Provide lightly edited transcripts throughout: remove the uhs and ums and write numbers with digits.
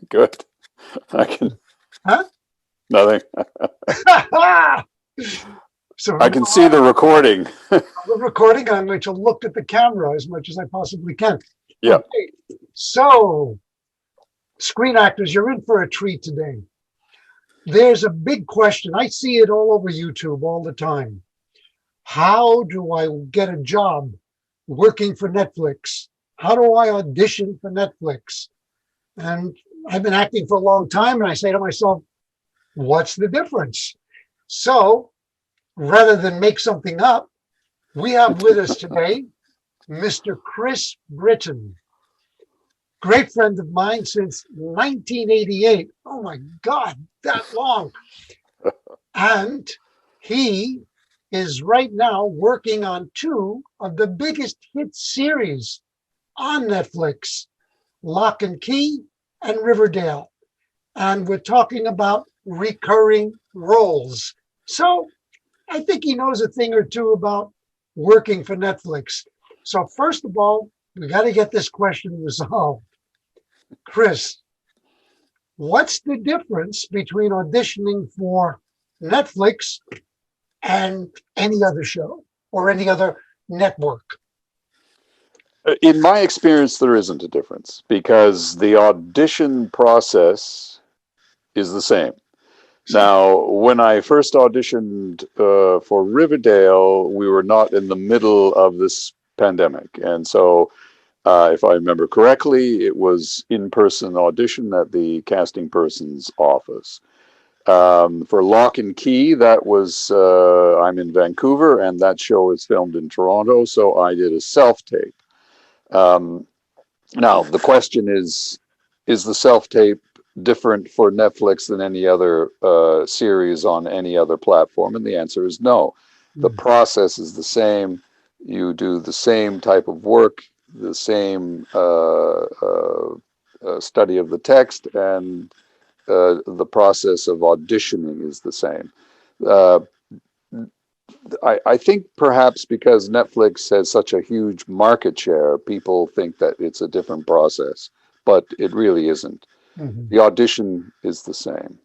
Good. I can Huh? nothing. So I can see the recording. the recording, I'm going to look at the camera as much as I possibly can. Yeah. Okay. So, screen actors, you're in for a treat today. There's a big question. I see it all over YouTube all the time. How do I get a job working for Netflix? How do I audition for Netflix? And I've been acting for a long time, and I say to myself, what's the difference? So rather than make something up, we have with us today Mr. Chris Britton, great friend of mine since 1988. Oh my God, that long. And he is right now working on two of the biggest hit series on Netflix, Locke and Key and Riverdale. And we're talking about recurring roles. So I think he knows a thing or two about working for Netflix. So first of all, we got to get this question resolved. Chris, what's the difference between auditioning for Netflix and any other show or any other network? In my experience, there isn't a difference because the audition process is the same. Now, when I first auditioned for Riverdale, we were not in the middle of this pandemic. And so, if I remember correctly, it was in-person audition at the casting person's office. For Lock and Key, that was, I'm in Vancouver, and that show is filmed in Toronto, so I did a self-tape. Now, the question is the self-tape different for Netflix than any other series on any other platform? And the answer is no. The process is the same. You do the same type of work, the same study of the text, and the process of auditioning is the same. I think perhaps because Netflix has such a huge market share, people think that it's a different process, but it really isn't. The audition is the same.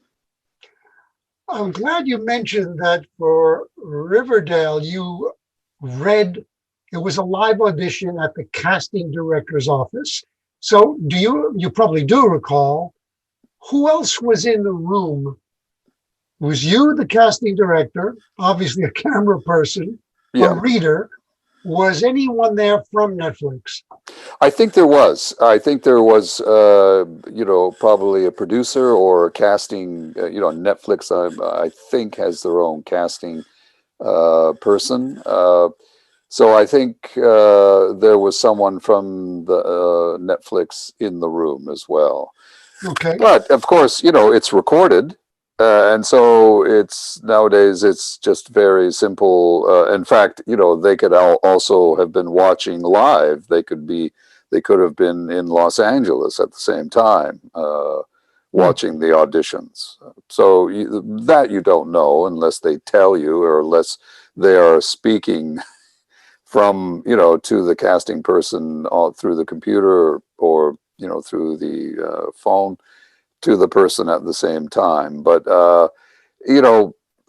I'm glad you mentioned that for Riverdale, you read it was a live audition at the casting director's office. So you probably do recall, who else was in the room? Was you the casting director, obviously a camera person, a reader? Was anyone there from Netflix? I think there was. I think there was, probably a producer or a casting, Netflix, I think, has their own casting person. So I think there was someone from the Netflix in the room as well. Okay. But of course, it's recorded. And so nowadays it's just very simple. In fact, they could also have been watching live. They could have been in Los Angeles at the same time, watching the auditions. So that you don't know unless they tell you, or unless they are speaking from, to the casting person through the computer or, through the phone to the person at the same time. But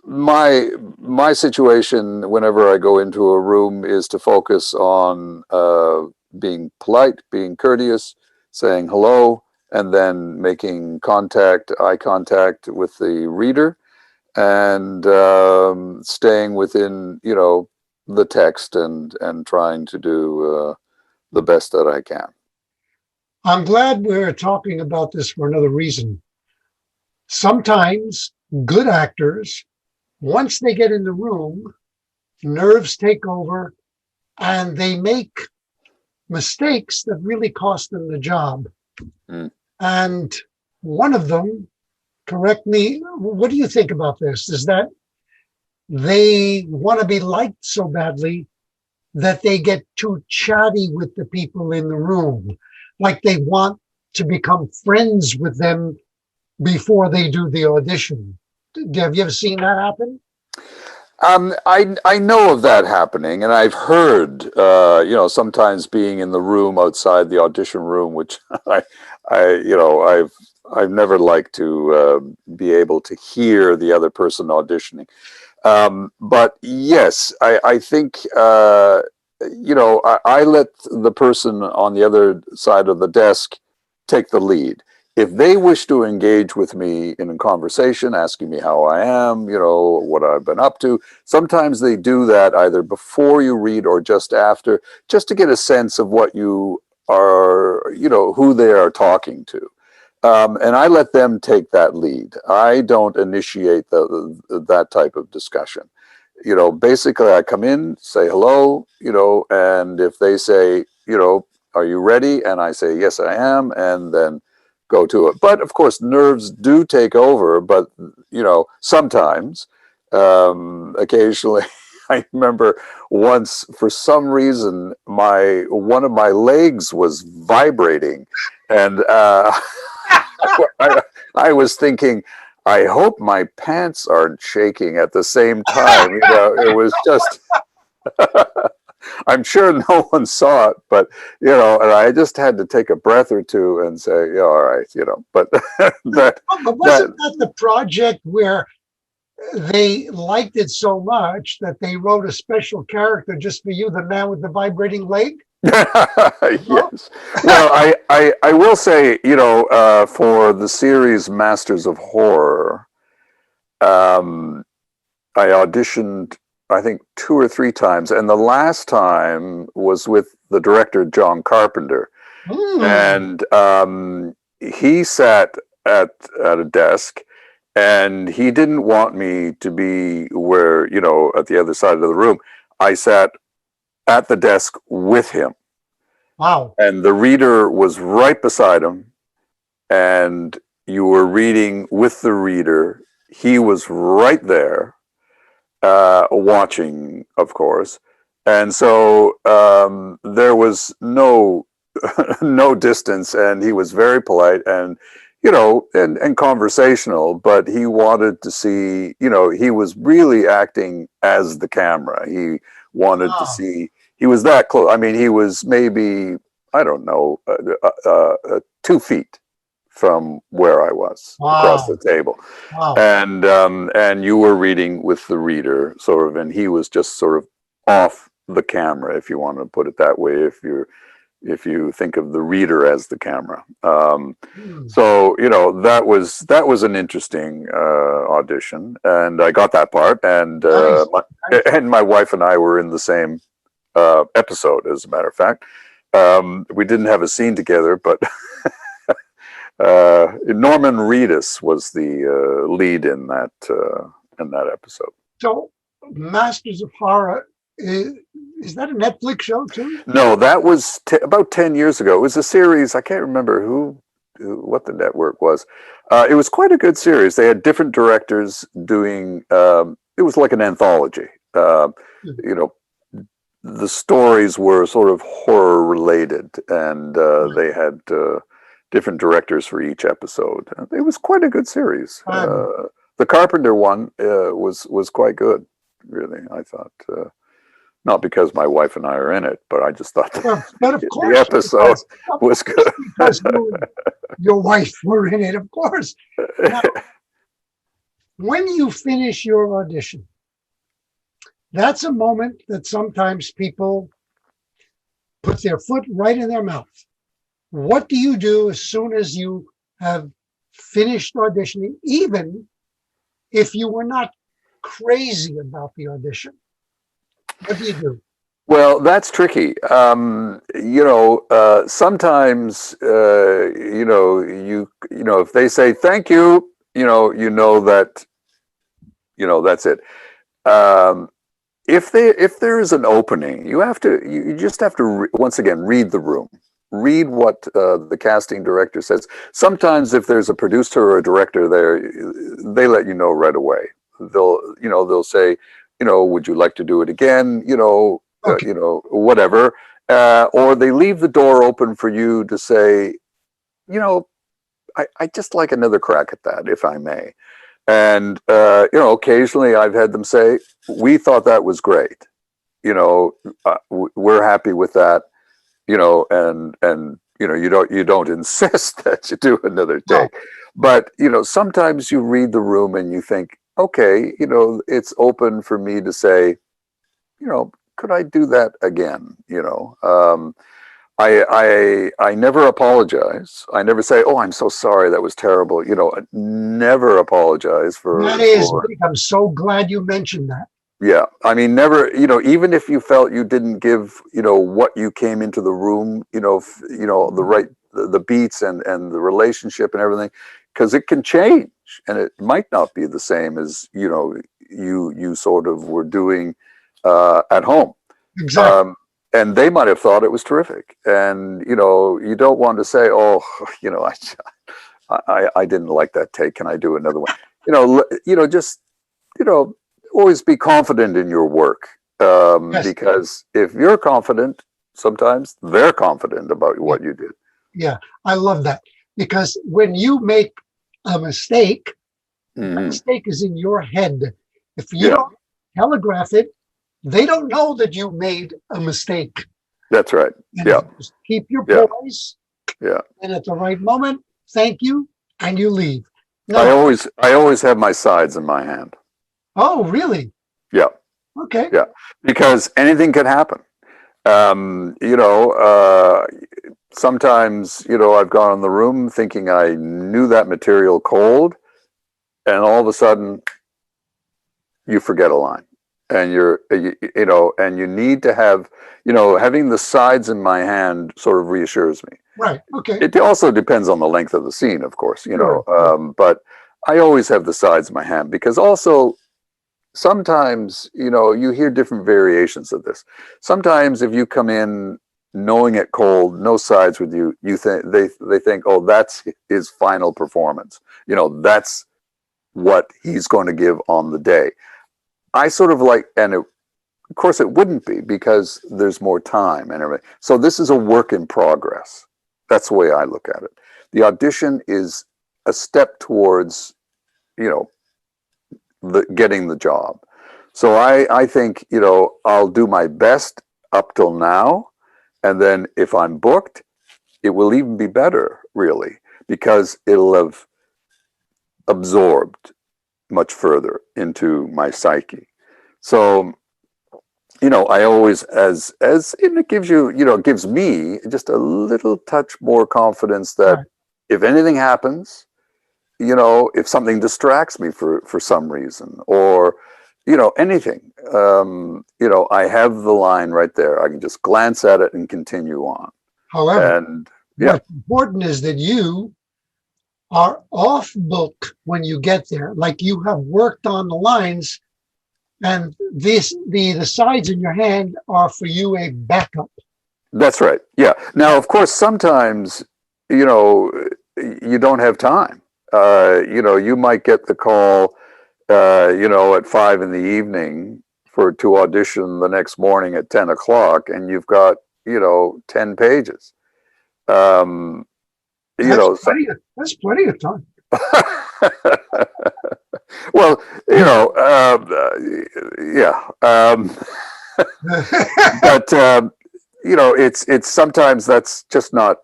my situation whenever I go into a room is to focus on being polite, being courteous, saying hello, and then making eye contact with the reader, and staying within the text and trying to do the best that I can. I'm glad we're talking about this for another reason. Sometimes good actors, once they get in the room, nerves take over and they make mistakes that really cost them the job. And one of them, correct me, what do you think about this? Is that they want to be liked so badly that they get too chatty with the people in the room, like they want to become friends with them before they do the audition. Have you ever seen that happen? I know of that happening, and I've heard, sometimes being in the room outside the audition room, which I've never liked to be able to hear the other person auditioning. But yes, I think I let the person on the other side of the desk take the lead. If they wish to engage with me in a conversation, asking me how I am, what I've been up to, sometimes they do that either before you read or just after, just to get a sense of what you are, who they are talking to. And I let them take that lead. I don't initiate that type of discussion. Basically I come in, say hello, and if they say, are you ready? And I say, yes, I am. And then go to it. But of course, nerves do take over. But, sometimes, occasionally, I remember once, for some reason, one of my legs was vibrating. And I was thinking, I hope my pants aren't shaking at the same time. It was just, I'm sure no one saw it, but, and I just had to take a breath or two and say, yeah, all right, but that, But wasn't that the project where they liked it so much that they wrote a special character just for you, the man with the vibrating leg? yes. Well, I will say, for the series Masters of Horror, I auditioned, I think, 2 or 3 times, and the last time was with the director John Carpenter, and he sat at a desk, and he didn't want me to be where at the other side of the room. I sat at the desk with him. Wow. And the reader was right beside him, and you were reading with the reader. He was right there, watching, of course. And so there was no no distance, and he was very polite and and conversational, but he wanted to see, he was really acting as the camera. He wanted to see, he was that close. I mean, he was maybe, I don't know, 2 feet from where I was across the table. Wow. And you were reading with the reader, sort of, and he was just sort of off the camera, if you want to put it that way, if you think of the reader as the camera. So that was an interesting audition, and I got that part, and my wife and I were in the same episode, as a matter of fact. We didn't have a scene together, but Norman Reedus was the lead in that episode. So, Masters of Horror, is that a Netflix show too? No, that was about 10 years ago. It was a series. I can't remember what the network was. It was quite a good series. They had different directors doing. It was like an anthology. The stories were sort of horror related, and they had different directors for each episode. It was quite a good series. The Carpenter one was quite good, really. I thought, not because my wife and I are in it, but I just thought but of course, the episode was good. Because your wife were in it, of course. Now, when you finish your audition, that's a moment that sometimes people put their foot right in their mouth. What do you do as soon as you have finished auditioning, even if you were not crazy about the audition? What do you do? Well, that's tricky. Sometimes, if they say thank you, that, that's it. If there is an opening, you just have to once again read the room, read what the casting director says. Sometimes, if there's a producer or a director there, they let you know right away. They'll say, would you like to do it again? Okay. Whatever. Or they leave the door open for you to say, I just like another crack at that, if I may. And, occasionally I've had them say, we thought that was great. We're happy with that, and you don't insist that you do another No, take, but sometimes you read the room and you think, okay, it's open for me to say, could I do that again? I never apologize. I never say, "Oh, I'm so sorry, that was terrible." I never apologize that for is big. I'm so glad you mentioned that. Yeah. I mean, never. Even if you felt you didn't give what you came into the room, the right the beats and the relationship and everything, because it can change and it might not be the same as you sort of were doing at home. Exactly. Um, and they might have thought it was terrific. And, you don't want to say, oh, I didn't like that take. Can I do another one? Just, you know, always be confident in your work. Yes. Because if you're confident, sometimes they're confident about Yeah. what you did. Yeah. I love that because when you make a mistake, that Hmm. mistake is in your head. If you Yeah, don't telegraph it, they don't know that you made a mistake. that's right. And if Yeah, you just keep your yeah, poise yeah. and at the right moment, thank you, and you leave. I Now, always, I always have my sides in my hand. oh, really? Yeah, Okay. yeah, because anything can happen. Um, you know, sometimes, I've gone in the room thinking I knew that material cold, and all of a sudden you forget a line. And and you need to have, having the sides in my hand sort of reassures me. Right. Okay. It also depends on the length of the scene, of course, Sure. Sure. but I always have the sides in my hand because also sometimes you hear different variations of this. Sometimes if you come in knowing it cold, no sides with you, they think, oh, that's his final performance, that's what he's going to give on the day. I sort of like, and of course it wouldn't be because there's more time and everything. So this is a work in progress. That's the way I look at it. The audition is a step towards you know getting the job. So I think, I'll do my best up till now. And then if I'm booked, it will even be better, really, because it'll have absorbed much further into my psyche. So, I always, and it gives you, it gives me just a little touch more confidence that Right. if anything happens, if something distracts me for some reason or, anything, I have the line right there. I can just glance at it and continue on. However, And yeah, what's important is that you are off book when you get there. Like you have worked on the lines, and the sides in your hand are for you a backup. that's right. Yeah. Now, of course, sometimes, you know, you don't have time. You might get the call, at 5 in the evening to audition the next morning at 10 o'clock, and you've got, 10 pages. Um, you That's know, so, plenty of time. well, yeah. But it's sometimes that's just not,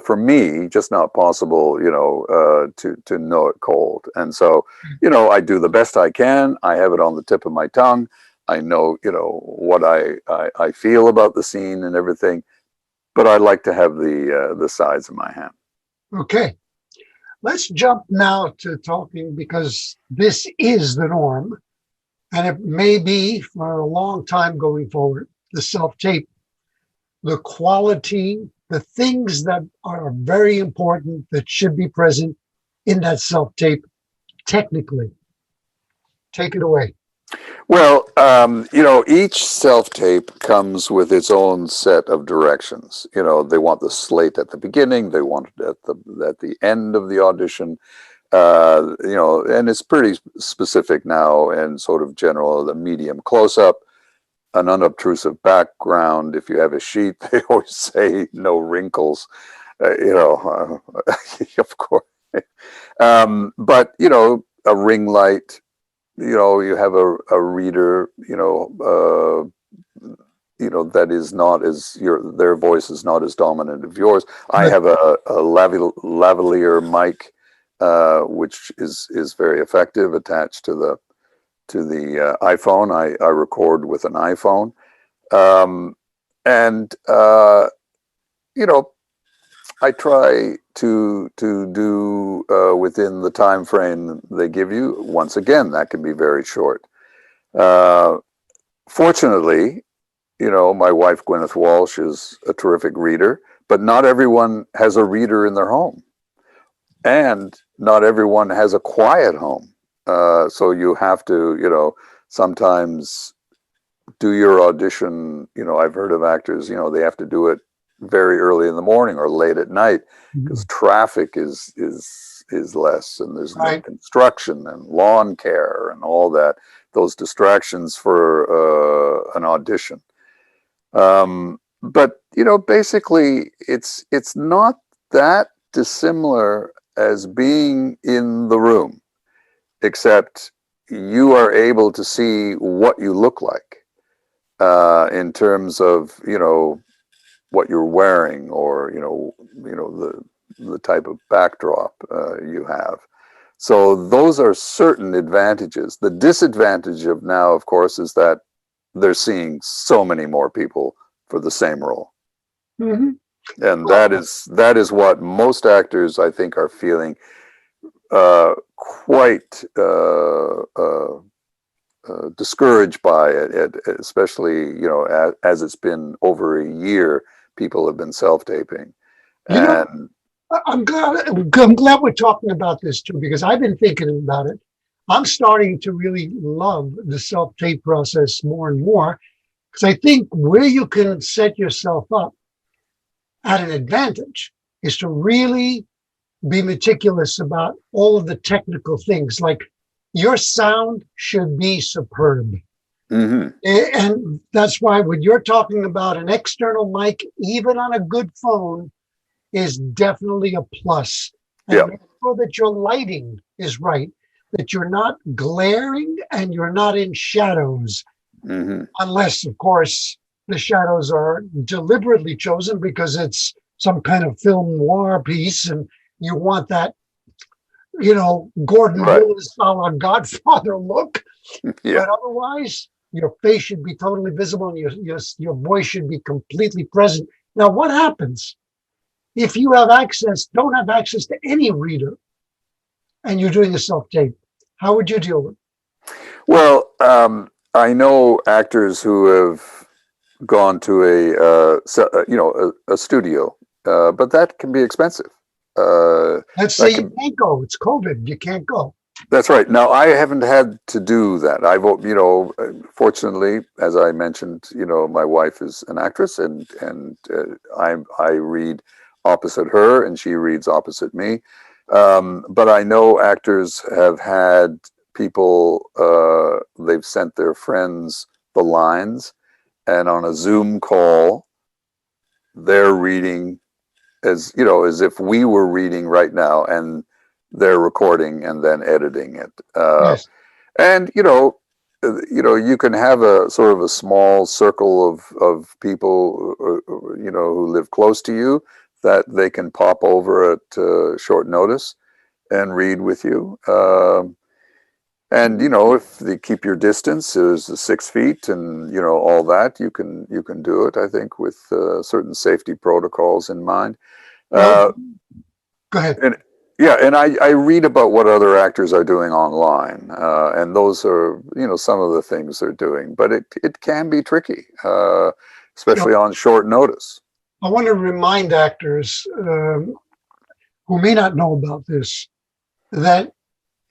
for me, just not possible, to know it cold. And so, I do the best I can. I have it on the tip of my tongue. I know, what I feel about the scene and everything, but I like to have the sides in my hand. Okay. Let's jump now to talking because this is the norm, and it may be for a long time going forward. The self tape, the quality, the things that are very important that should be present in that self tape. Technically, take it away. Well, each self tape comes with its own set of directions. They want the slate at the beginning, they want it at the end of the audition. And it's pretty specific now and sort of general. The medium close up, an unobtrusive background. If you have a sheet, they always say no wrinkles. Of course. But a ring light, you have a reader, that is not as their voice is not as dominant of yours. I have a lavalier mic, which is very effective, attached to the iPhone. I record with an iPhone, and I try to do within the time frame they give you. Once again, that can be very short. Fortunately, my wife, Gwyneth Walsh, is a terrific reader, but not everyone has a reader in their home. And not everyone has a quiet home. So you have to, sometimes do your audition. I've heard of actors, they have to do it very early in the morning or late at night because traffic is less, and there's no construction and lawn care and all that, those distractions for an audition. But basically it's not that dissimilar as being in the room, except you are able to see what you look like in terms of what you're wearing, or the type of backdrop you have. So those are certain advantages. The disadvantage of now, of course, is that they're seeing so many more people for the same role. Mm-hmm. And that is what most actors, I think, are feeling quite discouraged by it, especially as it's been over a year. People have been self-taping, and I'm glad we're talking about this too, because I've been thinking about it. I'm starting to really love the self-tape process more and more, because I think where you can set yourself up at an advantage is to really be meticulous about all of the technical things. Like, your sound should be superb. Mm-hmm. And that's why when you're talking about an external mic, even on a good phone, is definitely a plus. And make sure that your lighting is right, that you're not glaring and you're not in shadows. Mm-hmm. Unless, of course, the shadows are deliberately chosen because it's some kind of film noir piece and you want that, Gordon Willis style Godfather look. But otherwise, your face should be totally visible and your voice should be completely present. Now, what happens if you don't have access to any reader and you're doing a self-tape? How would you deal with it? Well, I know actors who have gone to a studio, but that can be expensive. Let's say you can't go. It's COVID. You can't go. That's right. Now, I haven't had to do that. I've, fortunately, as I mentioned, my wife is an actress, and I read opposite her, and she reads opposite me. But I know actors have had people, they've sent their friends the lines, and on a Zoom call, they're reading as if we were reading right now, and they're recording and then editing it. Yes. And you can have a sort of a small circle of people who live close to you that they can pop over at short notice and read with you. And if they keep your distance, there's the 6 feet and all that, you can do it, I think, with certain safety protocols in mind. Go ahead. And I read about what other actors are doing online, and those are some of the things they're doing, but it can be tricky, especially on short notice. I want to remind actors who may not know about this that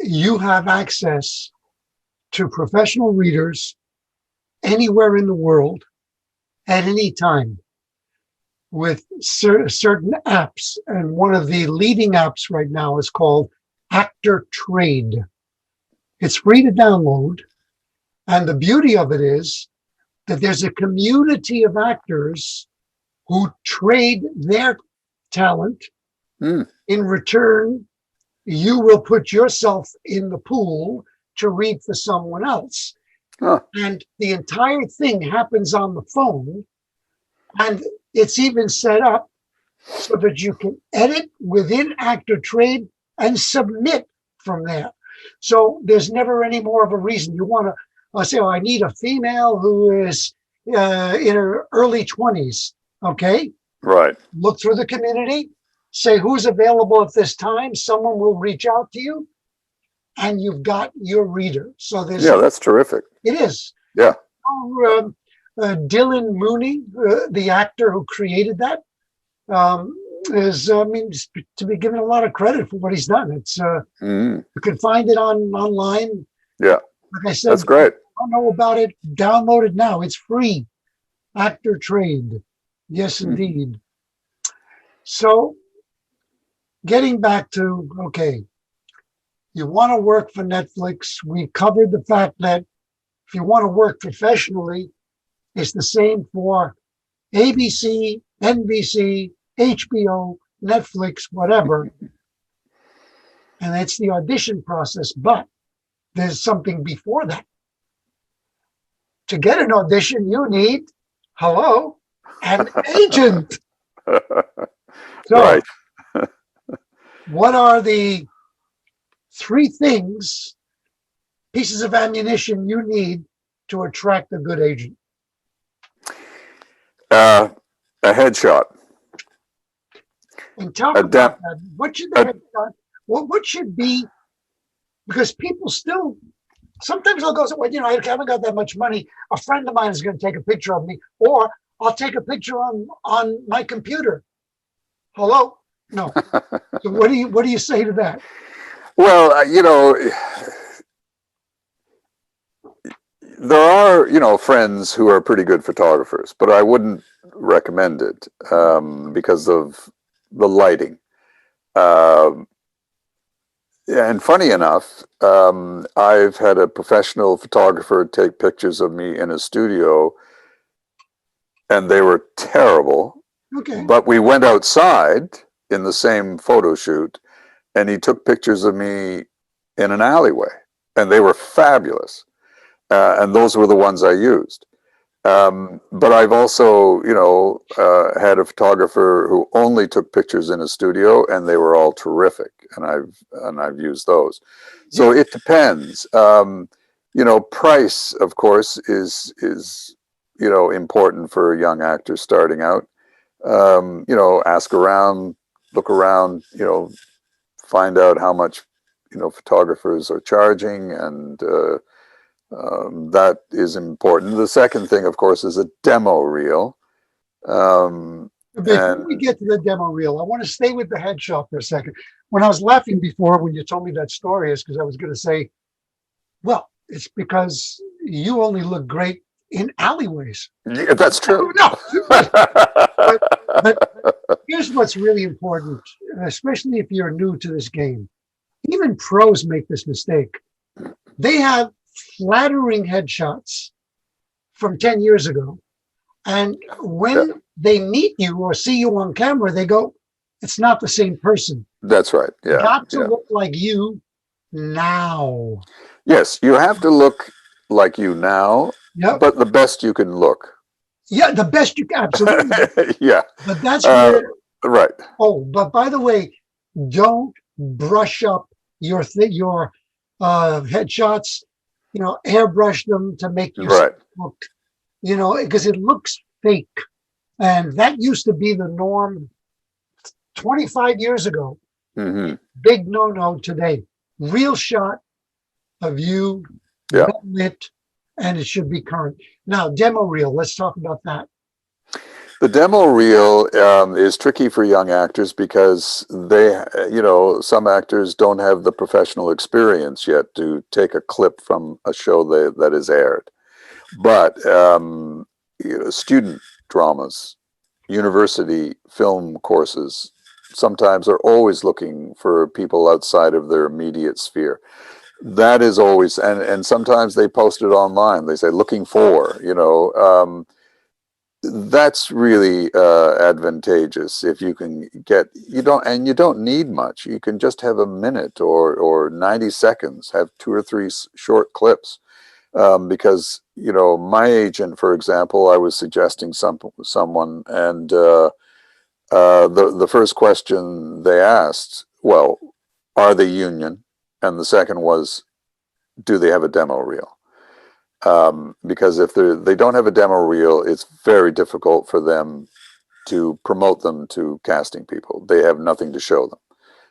you have access to professional readers anywhere in the world at any time with certain apps. And one of the leading apps right now is called Actor Trade. It's free to download. And the beauty of it is that there's a community of actors who trade their talent. In return, you will put yourself in the pool to read for someone else. Huh. And the entire thing happens on the phone. And it's even set up so that you can edit within Actor Trade and submit from there. So there's never any more of a reason you want to say, oh, I need a female who is in her early 20s. Okay. Right. Look through the community, say who's available at this time. Someone will reach out to you and you've got your reader. So there's, Yeah, that's terrific. it is. Yeah. Dylan Mooney, the actor who created that, is, I mean, to be given a lot of credit for what he's done. It's you can find it online. Yeah, like I said, that's great. If you don't know about it, download it now. It's free. Actor Trade, yes, indeed. So, getting back to okay, you want to work for Netflix. We covered the fact that if you want to work professionally, it's the same for ABC, NBC, HBO, Netflix, whatever. And it's the audition process. But there's something before that. To get an audition, you need, hello, an agent. So, right. what are the 3 things, pieces of ammunition you need to attract a good agent? A headshot. And talk about that. What should the headshot? What should be? Because people still sometimes they'll go, well, you know, I haven't got that much money. A friend of mine is going to take a picture of me, or I'll take a picture on my computer. Hello? No. So what do you say to that? Well, you know, there are, you know, friends who are pretty good photographers, but I wouldn't recommend it because of the lighting. And funny enough, I've had a professional photographer take pictures of me in a studio, and they were terrible. Okay. But we went outside in the same photo shoot, and he took pictures of me in an alleyway, and they were fabulous. And those were the ones I used. But I've also, you know, had a photographer who only took pictures in a studio, and they were all terrific, and I've used those. So it depends. You know, price, of course, is you know, important for young actors starting out. You know, ask around, look around, you know, find out how much, you know, photographers are charging, and that is important. The second thing, of course, is a demo reel. Before we get to the demo reel, I want to stay with the headshot for a second. When I was laughing before when you told me that story, is because I was going to say, well, it's because you only look great in alleyways. Yeah, that's true. No, but here's what's really important, especially if you're new to this game. Even pros make this mistake. They have flattering headshots from 10 years ago. And when they meet you or see you on camera, they go, it's not the same person. That's right. Yeah. Got to look like you now. Yes, you have to look like you now, but the best you can look. Yeah, the best you can. Absolutely. Yeah. But that's where. Right. Oh, but by the way, don't brush up your headshots. You know, airbrush them to make you look. You know, because it looks fake, and that used to be the norm 25 years ago. Mm-hmm. Big no-no today. Real shot of you, well lit, and it should be current. Now, demo reel. Let's talk about that. The demo reel is tricky for young actors because they, you know, some actors don't have the professional experience yet to take a clip from a show that is aired. But you know, student dramas, university film courses, sometimes are always looking for people outside of their immediate sphere. That is always, and sometimes they post it online. They say, looking for, you know, that's really advantageous if you can get, you don't need much. You can just have a minute or 90 seconds, have 2 or 3 short clips. Because my agent, for example, I was suggesting someone, and the first question they asked, well, are they union? And the second was, do they have a demo reel? Because if they don't have a demo reel, it's very difficult for them to promote them to casting people. They have nothing to show them.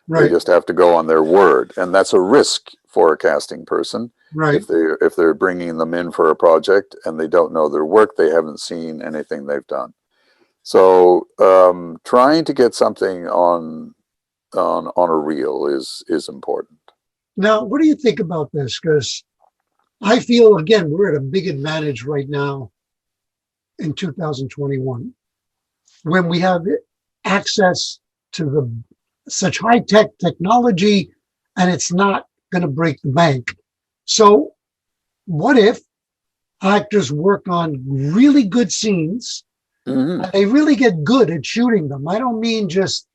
They Right. just have to go on their word, and that's a risk for a casting person. Right. If they're bringing them in for a project and they don't know their work, they haven't seen anything they've done. So trying to get something on a reel is important. Now, what do you think about this? Because I feel, again, we're at a big advantage right now in 2021 when we have access to such high-tech technology, and it's not going to break the bank. So what if actors work on really good scenes and they really get good at shooting them? I don't mean just,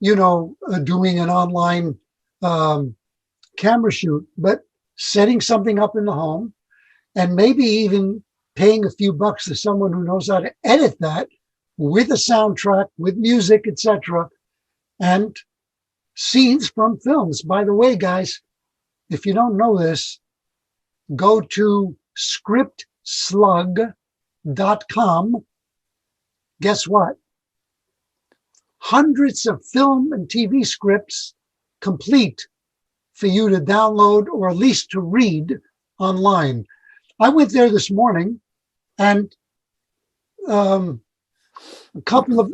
doing an online camera shoot, but setting something up in the home and maybe even paying a few bucks to someone who knows how to edit that with a soundtrack, with music, etc., and scenes from films. By the way, guys, if you don't know this, go to scriptslug.com. Guess what? Hundreds of film and TV scripts complete for you to download or at least to read online. I went there this morning and a couple of,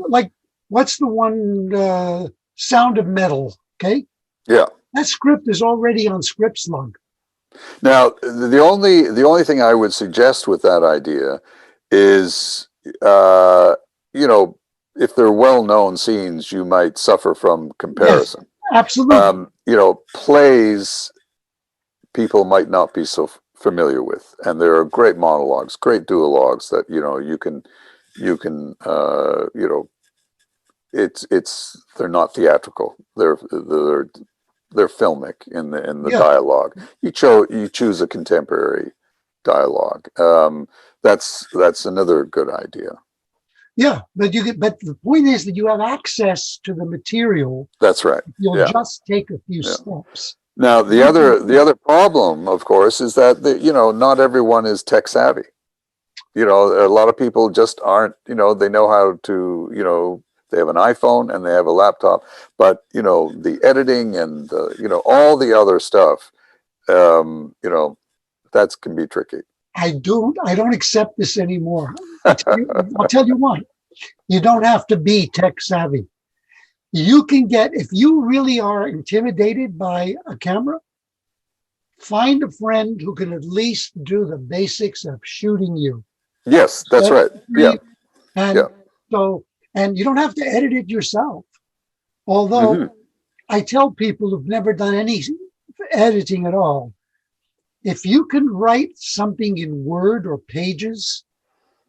what's the one, Sound of Metal, okay? Yeah. That script is already on ScriptSlug. Now, the only thing I would suggest with that idea is, if they're well-known scenes, you might suffer from comparison. Yes, absolutely. Plays people might not be so familiar with, and there are great monologues, great duologues that you can they're not theatrical. They're filmic in the Yeah. dialogue. You choose a contemporary dialogue. That's another good idea. Yeah, but the point is that you have access to the material. That's right. You'll just take a few steps. Now the other problem, of course, is that not everyone is tech savvy. A lot of people just aren't. They know how to. They have an iPhone and they have a laptop, but the editing and all the other stuff, that can be tricky. I don't accept this anymore. I'll tell you why. You don't have to be tech savvy. You can if you really are intimidated by a camera, find a friend who can at least do the basics of shooting you. Yes, that's right. Yeah. And you don't have to edit it yourself. Although I tell people who've never done any editing at all, if you can write something in Word or Pages,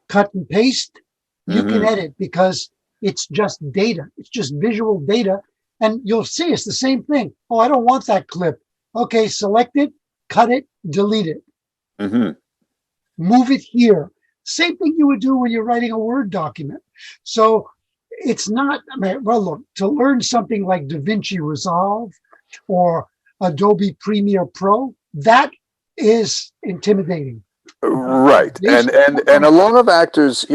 cut and paste, you can edit because it's just data. It's just visual data. And you'll see it's the same thing. Oh, I don't want that clip. Okay, select it, cut it, delete it. Move it here. Same thing you would do when you're writing a Word document. So it's not, look, to learn something like DaVinci Resolve or Adobe Premiere Pro, that is intimidating. Right. And a lot of actors,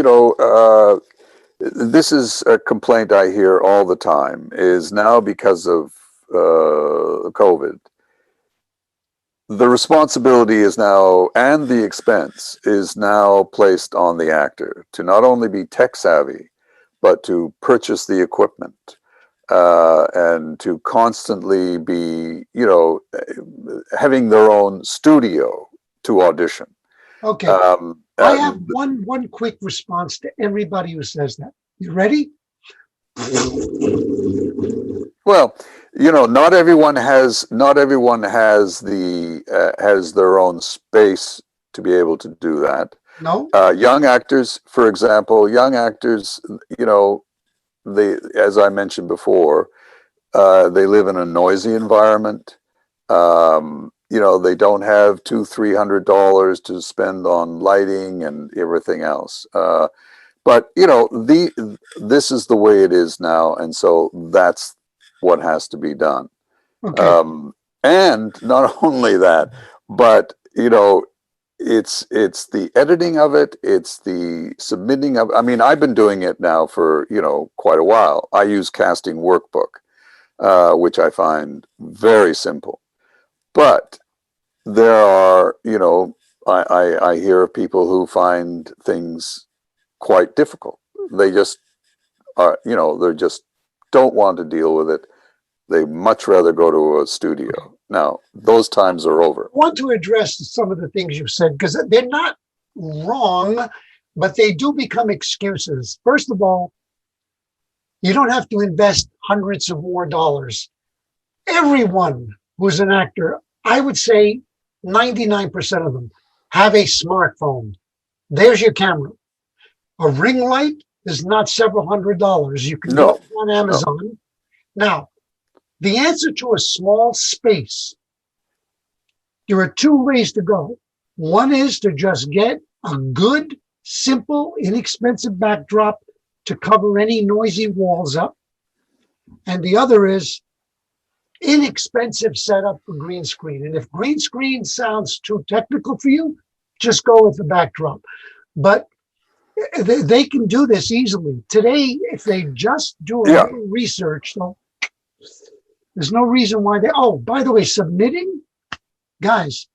this is a complaint I hear all the time, is now because of COVID, the responsibility is now, and the expense is now placed on the actor to not only be tech savvy, but to purchase the equipment and to constantly be, having their own studio to audition. Okay. I have one quick response to everybody who says that. You ready? Well, not everyone has has their own space to be able to do that. No. Young actors, for example, they, as I mentioned before, they live in a noisy environment. they don't have $200-300 to spend on lighting and everything else. But this is the way it is now, and so that's what has to be done. Okay. And not only that, but it's the editing of it, it's the submitting of. I mean, I've been doing it now for quite a while. I use Casting Workbook, which I find very simple. But there are, I hear of people who find things quite difficult. They just are, they just don't want to deal with it. They much rather go to a studio. Now, those times are over. I want to address some of the things you've said because they're not wrong, but they do become excuses. First of all, you don't have to invest hundreds of more dollars. Everyone who's an actor, I would say 99% of them, have a smartphone. There's your camera. A ring light is not several $100s. You can get it on Amazon. No. Now, the answer to a small space, there are two ways to go. One is to just get a good, simple, inexpensive backdrop to cover any noisy walls up. And the other is inexpensive setup for green screen. And if green screen sounds too technical for you, just go with the backdrop. But they can do this easily. Today, if they just do a little research, there's no reason why they, by the way, submitting, guys,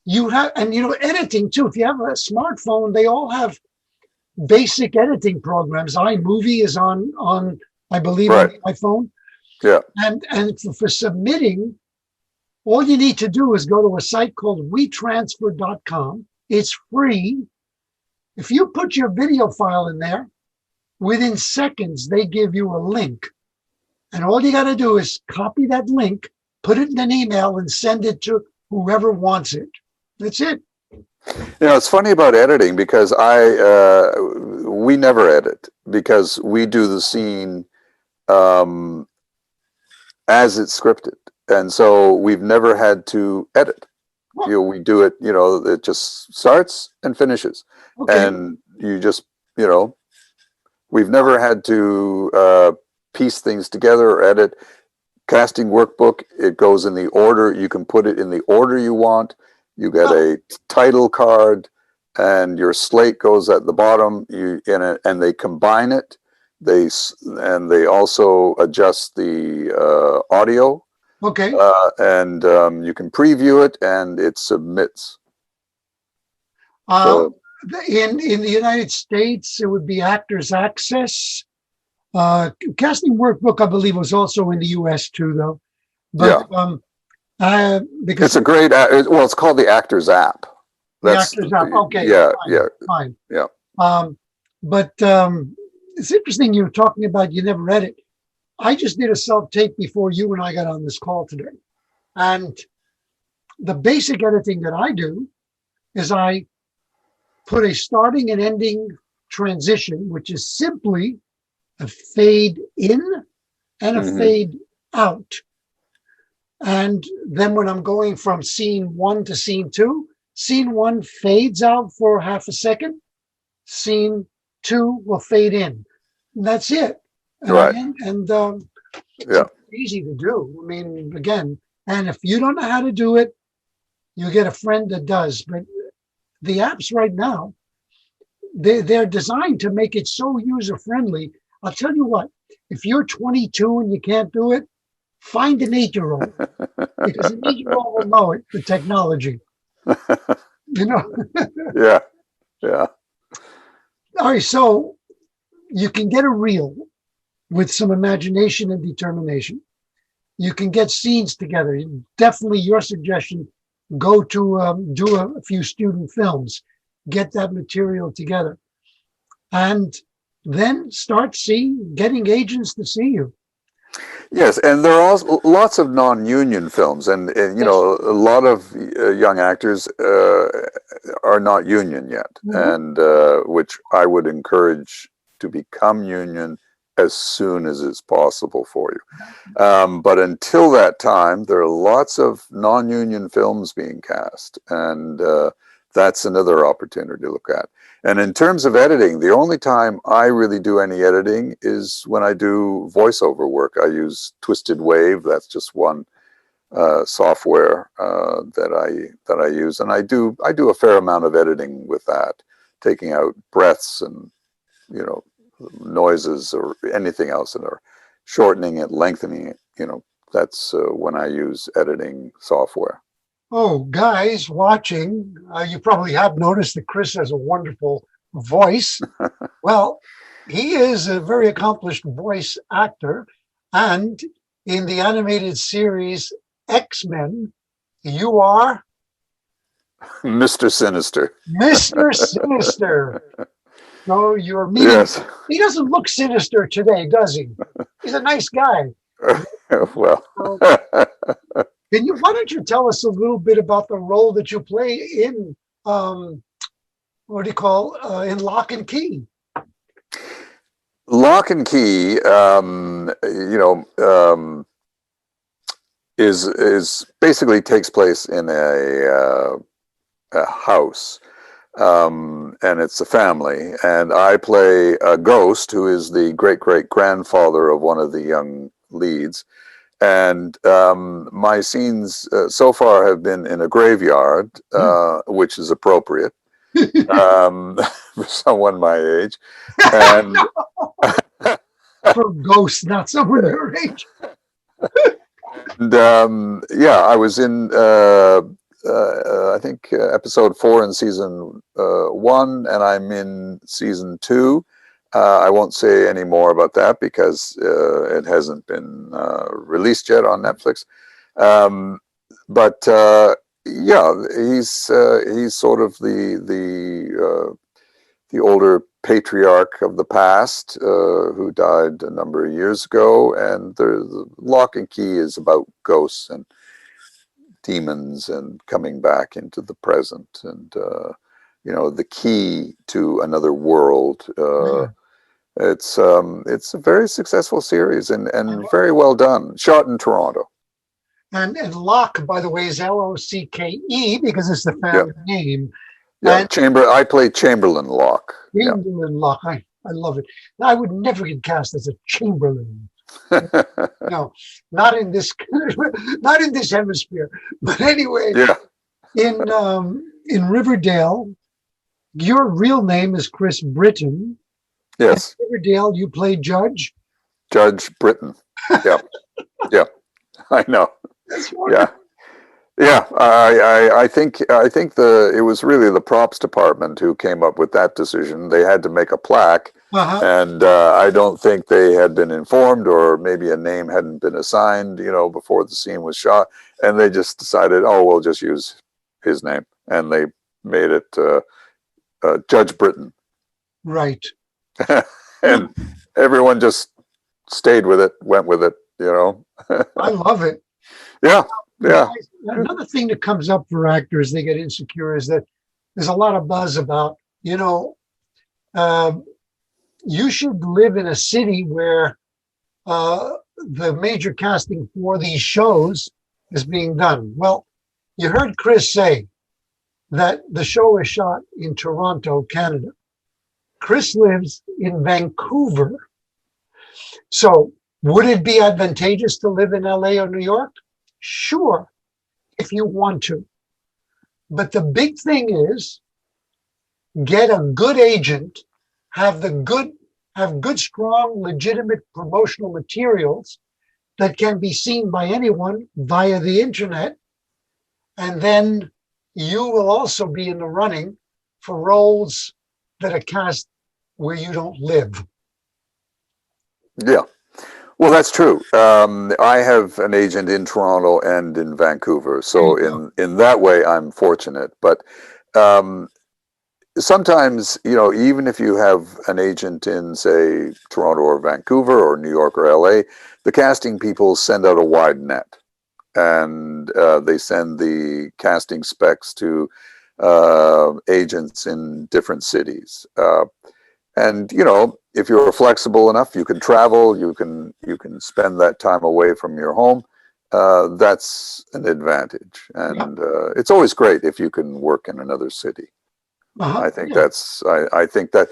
you have, and editing too. If you have a smartphone, they all have basic editing programs. iMovie is on I believe, on the iPhone. Yeah. And for submitting, all you need to do is go to a site called WeTransfer.com. It's free. If you put your video file in there, within seconds, they give you a link. And all you got to do is copy that link, put it in an email, and send it to whoever wants it. That's it. It's funny about editing because we never edit because we do the scene as it's scripted. And so we've never had to edit. We do it, it just starts and finishes. Okay. And you just, we've never had to piece things together or edit. Casting Workbook, it goes in the order. You can put it in the order you want. You get a title card and your slate goes at the bottom and they combine it. They also adjust the audio. Okay. And you can preview it and it submits. In the United States, it would be Actors Access. Casting Workbook, I believe, was also in the U.S. too, though. But, because it's a great, it's called the Actors App. That's the Actors App. Okay. Fine. Yeah. But it's interesting you're talking about you never edit. I just did a self-tape before you and I got on this call today. And the basic editing that I do is I put a starting and ending transition, which is simply a fade in and a fade out. And then when I'm going from scene 1 to scene 2, scene 1 fades out for half a second. Scene 2 will fade in. And that's it. Right. It's easy to do. I mean, again, and if you don't know how to do it, you get a friend that does. But the apps right now, they're designed to make it so user-friendly. I'll tell you what, if you're 22 and you can't do it, find an 8-year-old. Because an 8-year-old will know it, the technology. Yeah. All right, so you can get a reel with some imagination and determination. You can get scenes together. Definitely your suggestion, go to do a few student films, get that material together, and then start getting agents to see you. Yes, and there are also lots of non-union films, and a lot of young actors are not union yet, and which I would encourage to become union as soon as it's possible for you. But until that time, there are lots of non-union films being cast, and that's another opportunity to look at. And in terms of editing, the only time I really do any editing is when I do voiceover work. I use Twisted Wave. That's just one software that I use, and I do a fair amount of editing with that, taking out breaths and noises or anything else, and or shortening it, lengthening it. That's when I use editing software. Oh, guys watching, you probably have noticed that Chris has a wonderful voice. Well, he is a very accomplished voice actor, and in the animated series X-Men, you are Mr. Sinister. Mr. Sinister. So you're meeting. Yes. He doesn't look sinister today, does he? He's a nice guy. Well. Why don't you tell us a little bit about the role that you play in in Locke and Key? Locke and Key, is basically takes place in a house, and it's a family, and I play a ghost who is the great-great-grandfather of one of the young leads. And my scenes so far have been in a graveyard, which is appropriate for someone my age. And for ghosts, not someone your age. And I was in I think episode 4 in season 1, and I'm in season 2. I won't say any more about that because it hasn't been released yet on Netflix. But he's sort of the older patriarch of the past who died a number of years ago, and the Locke and Key is about ghosts and demons and coming back into the present, and the key to another world. It's a very successful series and very well done. Shot in Toronto. And Locke, by the way, is L-O-C-K-E because it's the family name. Yeah, I play Chamberlain Locke. Chamberlain Locke. I love it. I would never get cast as a Chamberlain. No, not in this hemisphere. But anyway, in Riverdale, your real name is Chris Britton. Yes. In Riverdale, you play Judge Britton. Yeah. Yeah. I know. That's wonderful. Yeah. I think it was really the props department who came up with that decision. They had to make a plaque, and I don't think they had been informed, or maybe a name hadn't been assigned, before the scene was shot, and they just decided, we'll just use his name, and they made it Judge Britton. Right. And everyone just stayed with it, went with it, I love it. Yeah. Another thing that comes up for actors, they get insecure, is that there's a lot of buzz about, you should live in a city where the major casting for these shows is being done. Well, you heard Chris say that the show is shot in Toronto, Canada. Chris lives in Vancouver. So would it be advantageous to live in LA or New York? Sure, if you want to. But the big thing is get a good agent, have good, strong, legitimate promotional materials that can be seen by anyone via the internet. And then you will also be in the running for roles that are cast where you don't live. Yeah. Well, that's true. I have an agent in Toronto and in Vancouver, so in that way, I'm fortunate. But sometimes, even if you have an agent in, say, Toronto or Vancouver or New York or LA, the casting people send out a wide net, and they send the casting specs to agents in different cities. And if you're flexible enough, you can travel. You can spend that time away from your home. That's an advantage, Yeah. and it's always great if you can work in another city. Uh-huh. I think Yeah. I think that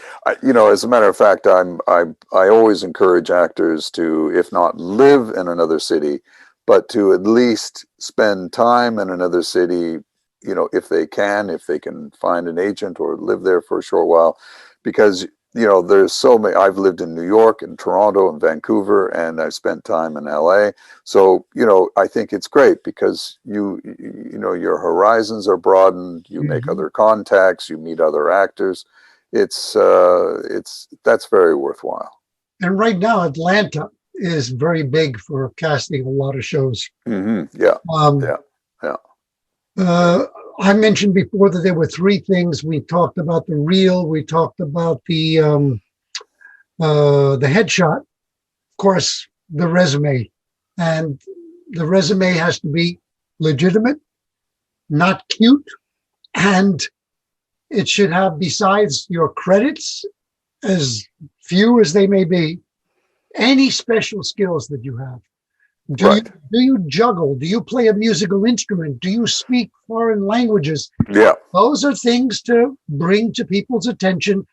as a matter of fact, I always encourage actors to, if not live in another city, but to at least spend time in another city, if they can find an agent or live there for a short while, because there's so many. I've lived in New York and Toronto and Vancouver, and I've spent time in LA. So I think it's great because your horizons are broadened. You make Mhm. other contacts. You meet other actors. It's that's very worthwhile. And right now, Atlanta is very big for casting a lot of shows. Yeah, Um, yeah, yeah. uh, I mentioned before that there were three things. We talked about the reel. We talked about the headshot. Of course, the resume, and the resume has to be legitimate, not cute, and it should have, besides your credits, as few as they may be, any special skills that you have. Right. Do you juggle? Do you play a musical instrument? Do you speak foreign languages? Yeah. Those are things to bring to people's attention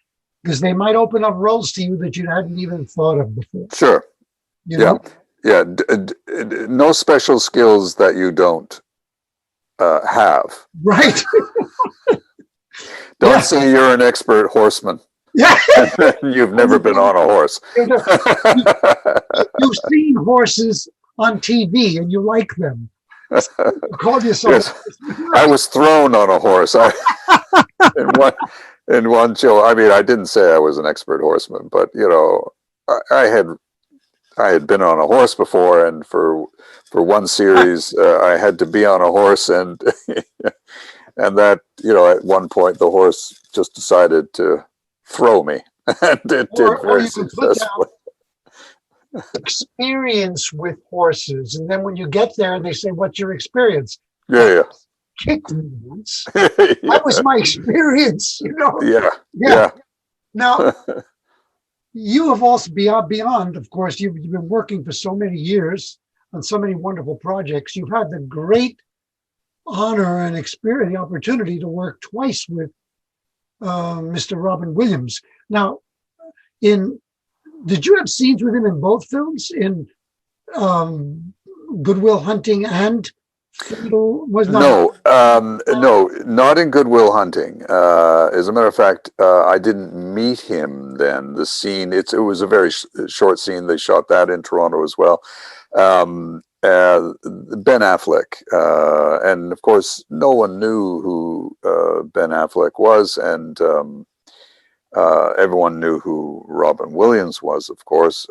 because they might open up roles to you that you hadn't even thought of before. Sure. You Yeah. know, Yeah. No special skills that you don't have. right? Don't Yeah, say you're an expert horseman. yeah. You've never been on a horse. You've seen horses on TV and you like them. You call yourself a Yes, horseman, I right? was thrown on a horse. In one in one show. I mean, I didn't say I was an expert horseman, but I had been on a horse before, and for one series, I had to be on a horse, and and that at one point the horse just decided to throw me, and it did Or very you can put down successfully. experience with horses. And then when you get there, they say, what's your experience? Yeah, Kicked me once. yeah, That was yeah, my experience, you know? yeah, Yeah. Now, you have also, beyond, of course, you've been working for so many years on so many wonderful projects. You've had the great honor and experience, the opportunity to work twice with Mr. Robin Williams. Now, in did you have scenes with him in both films? In Goodwill Hunting and Fatal was not. No, no, not in Goodwill Hunting. As a matter of fact, I didn't meet him then. The scene, it was a very short scene. They shot that in Toronto as well. Ben Affleck, and of course, no one knew who Ben Affleck was, and everyone knew who Robin Williams was, of course.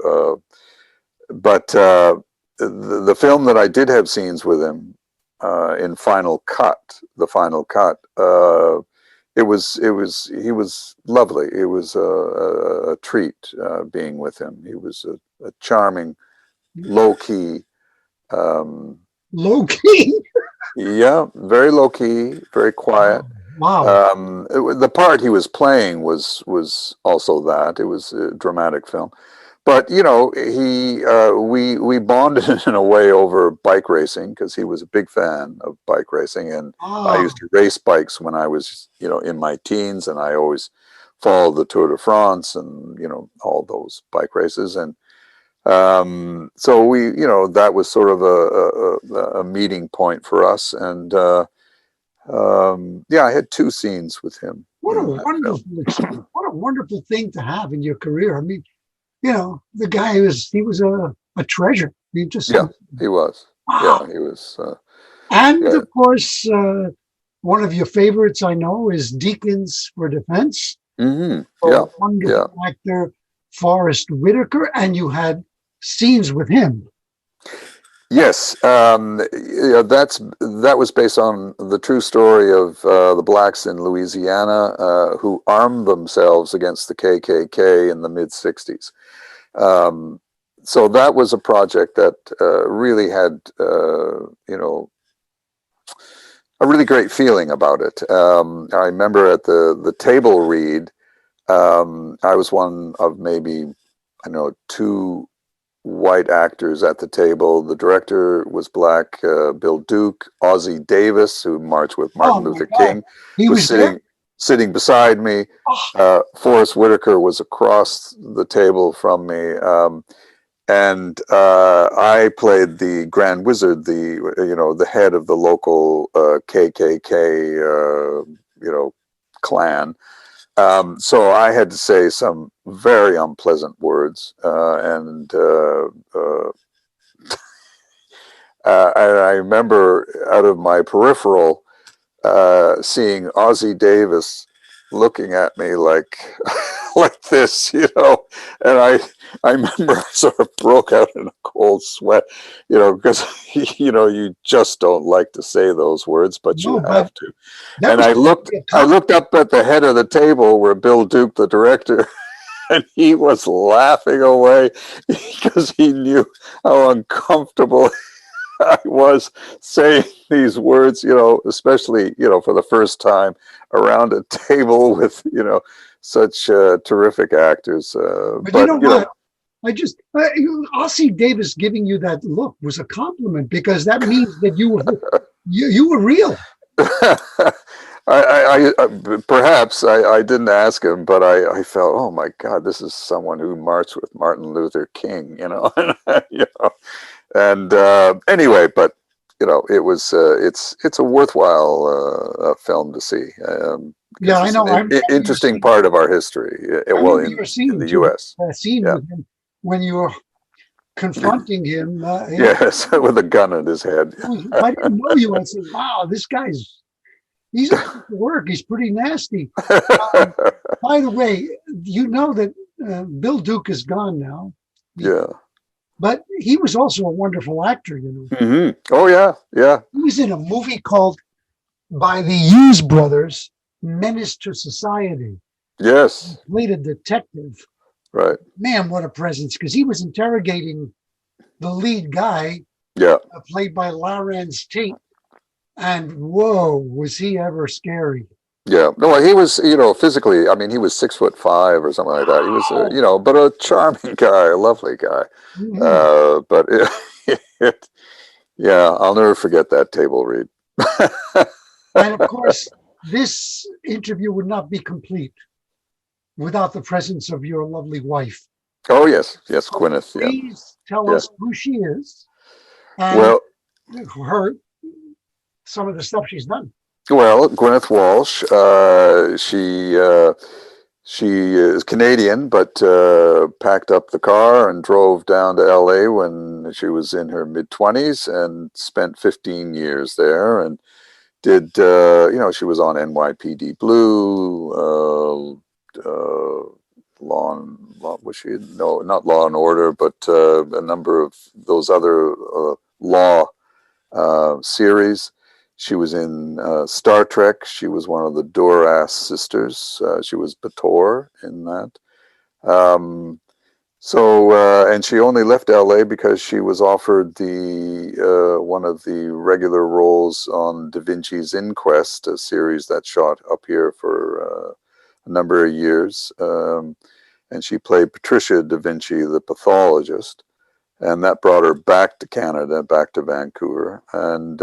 But the film that I did have scenes with him in the Final Cut, he was lovely. It was a treat being with him. He was a charming, low key. Low key. Yeah, very low key, very quiet. Wow. The part he was playing was also that. It was a dramatic film. But we bonded in a way over bike racing because he was a big fan of bike racing, and I Ah, used to race bikes when I was in my teens, and I always followed the Tour de France and all those bike races, and so that was sort of a meeting point for us, and yeah, I had two scenes with him what a in that film. wonderful what a wonderful thing to have in your career. I mean, the guy he was a treasure. He just Yeah, he was. wow. Yeah, he was. And Yeah. of course, one of your favorites I know is Deacons for Defense. A Yeah. Yeah. wonderful actor, Forrest Whitaker, and you had scenes with him. Yes. Yeah, that was based on the true story of the blacks in Louisiana who armed themselves against the KKK in the mid '60s. So that was a project that really had a really great feeling about it. I remember at the table read, I was one of maybe, I know, two white actors at the table. The director was black, Bill Duke. Ozzie Davis, who marched with Martin Oh my Luther God. King, He was was there? sitting beside me. Oh, Forrest Whitaker was across the table from me. And I played the Grand Wizard, the head of the local KKK, clan. So I had to say some very unpleasant words, I remember out of my peripheral seeing Ozzie Davis looking at me like like this, and I remember I sort of broke out in a cold sweat, because you just don't like to say those words, but you no, but have to. that And was a I compliment. looked up at the head of the table where Bill Duke, the director, and he was laughing away because he knew how uncomfortable I was saying these words, especially, for the first time around a table with, such terrific actors. But you But, know what? Ossie Davis giving you that look was a compliment because that means that you were real. Perhaps I didn't ask him, but I felt, oh my God, this is someone who marched with Martin Luther King, and anyway, but it was it's a worthwhile film to see, Yeah, because I it's know. an I remember your interesting scene. part of our history. I Well, remember in your scene the too. U.S. That scene Yeah. with him when you were confronting him. Yes, with a gun in his head. If I didn't know you, I'd say, "Wow, this he's a piece of work. He's pretty nasty." Um, by the way, you know that Bill Duke is gone now, Yeah. but he was also a wonderful actor. Oh yeah, yeah. He was in a movie called by the Hughes brothers, Menace to Society. He Yes. played a detective. Right. Man, what a presence! Because he was interrogating the lead guy, Yeah. played by Lawrence Tate, and whoa, was he ever scary! Yeah, no, he was, physically. I mean, he was 6'5" or something like that. He was, Wow. but a charming guy, a lovely guy. Mhm. But yeah, I'll never forget that table read. And of course, this interview would not be complete without the presence of your lovely wife. Oh yes, yes, So Gwyneth. Yeah, please tell yeah. us who she is and Well, her some of the stuff she's done. Gwyneth Walsh. She is Canadian, but packed up the car and drove down to LA when she was in her mid-20s and spent 15 years there, and did she was on NYPD Blue, was she? No, not Law and Order, but a number of those other law series. She was in Star Trek. She was one of the Duras sisters. She was Bator in that. And she only left LA because she was offered the one of the regular roles on Da Vinci's Inquest, a series that shot up here for a number of years. And she played Patricia Da Vinci, the pathologist, and that brought her back to Canada, back to Vancouver. And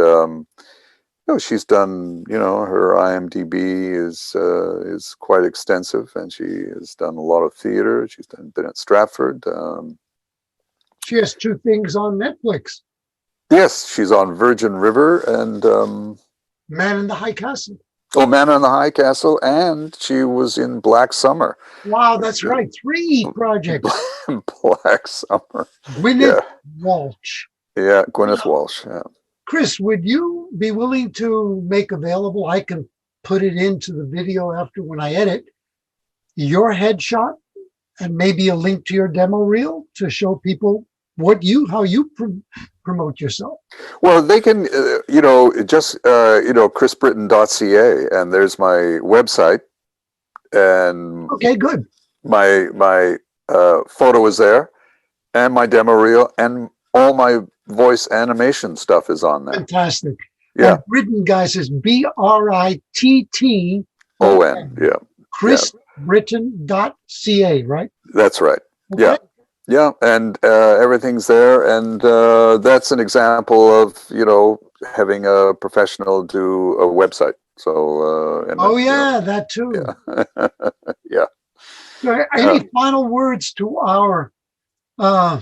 she's done. Her IMDb is quite extensive, and she has done a lot of theater. She's been at Stratford. She has two things on Netflix: Yes, she's on Virgin River and Man in the High Castle. Oh, Man on the High Castle, and she was in Black Summer. Wow, that's right. Three projects. Black Summer. Gwyneth Yeah, Walsh. yeah, Gwyneth Now, Walsh. Yeah. Chris, would you be willing to make available? I can put it into the video after when I edit your headshot and maybe a link to your demo reel to show people how you promote yourself. Well, they can, just, chrisbritton.ca, and there's my website, and Okay, good. my photo is there, and my demo reel, and all my voice animation stuff is on there. Fantastic. Yeah. And Britton, guys, is Britton. O-N. Yeah. Chris chrisbritton.ca, right? That's right. Okay. Yeah. Yeah, and everything's there, and that's an example of having a professional do a website. So and Oh yeah, that too. yeah, yeah. So Uh, any final words to our uh,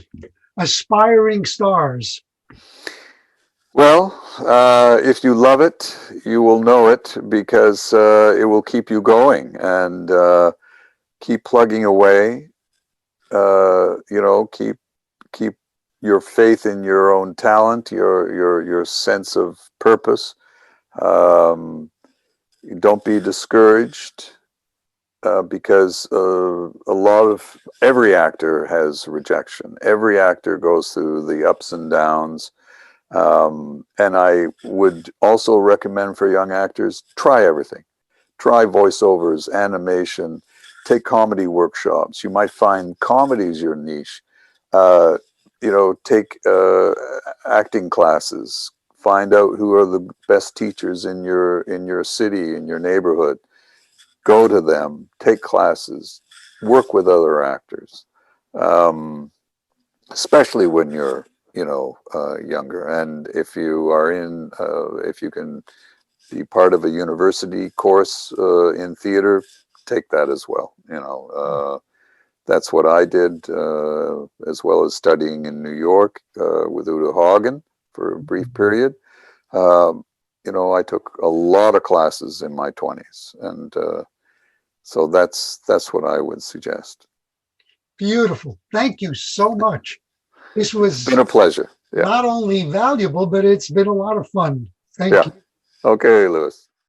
aspiring stars? well, if you love it, you will know it because it will keep you going and keep plugging away. Keep your faith in your own talent, your sense of purpose. Um, don't be discouraged because a lot of every actor has rejection. Every actor goes through the ups and downs. And I would also recommend for young actors, try everything. Try voiceovers, animation, take comedy workshops. You might find comedy is your niche. Uh, take acting classes. Find out who are the best teachers in your city, in your neighborhood. Go to them. Take classes. Work with other actors, especially when you're younger. And if you are if you can be part of a university course in theater, take that as well. That's what I did, as well as studying in New York with Udo Hagen for a brief period. Um, I took a lot of classes in my 20s, and so that's what I would suggest. Beautiful. Thank you so much. This It's been was a pleasure. Yeah, not only valuable, but it's been a lot of fun. Thank yeah. you. Okay, Lewis.